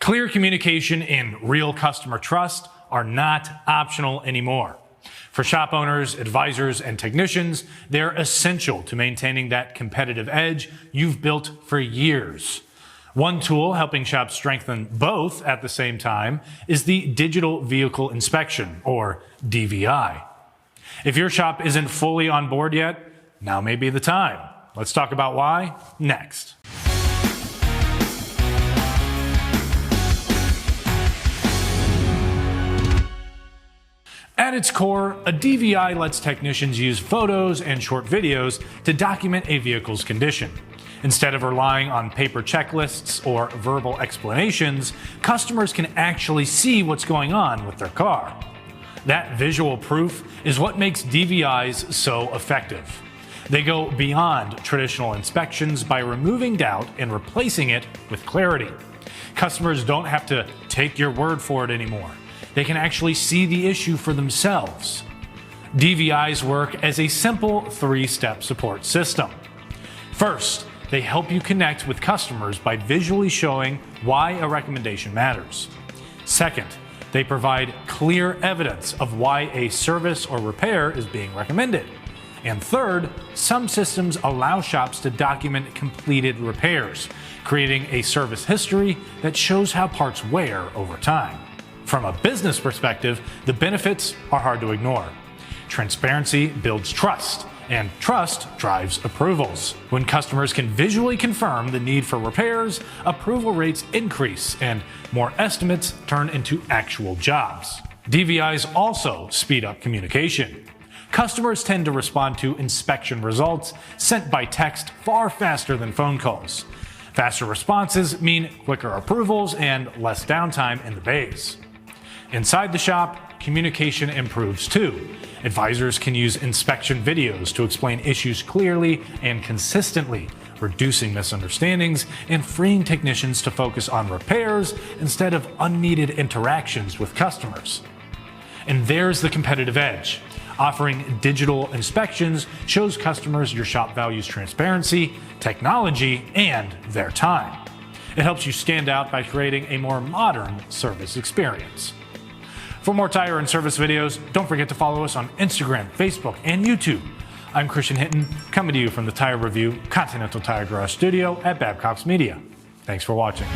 Clear communication and real customer trust are not optional anymore. For shop owners, advisors, and technicians, they're essential to maintaining that competitive edge you've built for years. One tool helping shops strengthen both at the same time is the Digital Vehicle Inspection, or DVI. If your shop isn't fully on board yet, now may be the time. Let's talk about why next. At its core, a DVI lets technicians use photos and short videos to document a vehicle's condition. Instead of relying on paper checklists or verbal explanations, customers can actually see what's going on with their car. That visual proof is what makes DVIs so effective. They go beyond traditional inspections by removing doubt and replacing it with clarity. Customers don't have to take your word for it anymore. They can actually see the issue for themselves. DVIs work as a simple three-step support system. First, they help you connect with customers by visually showing why a recommendation matters. Second, they provide clear evidence of why a service or repair is being recommended. And third, some systems allow shops to document completed repairs, creating a service history that shows how parts wear over time. From a business perspective, the benefits are hard to ignore. Transparency builds trust, and trust drives approvals. When customers can visually confirm the need for repairs, approval rates increase and more estimates turn into actual jobs. DVIs also speed up communication. Customers tend to respond to inspection results sent by text far faster than phone calls. Faster responses mean quicker approvals and less downtime in the bays. Inside the shop, communication improves too. Advisors can use inspection videos to explain issues clearly and consistently, reducing misunderstandings and freeing technicians to focus on repairs instead of unneeded interactions with customers. And there's the competitive edge. Offering digital inspections shows customers your shop values transparency, technology, and their time. It helps you stand out by creating a more modern service experience. For more tire and service videos, don't forget to follow us on Instagram, Facebook, and YouTube. I'm Christian Hinton, coming to you from the Tire Review Continental Tire Garage Studio at Babcock's Media. Thanks for watching.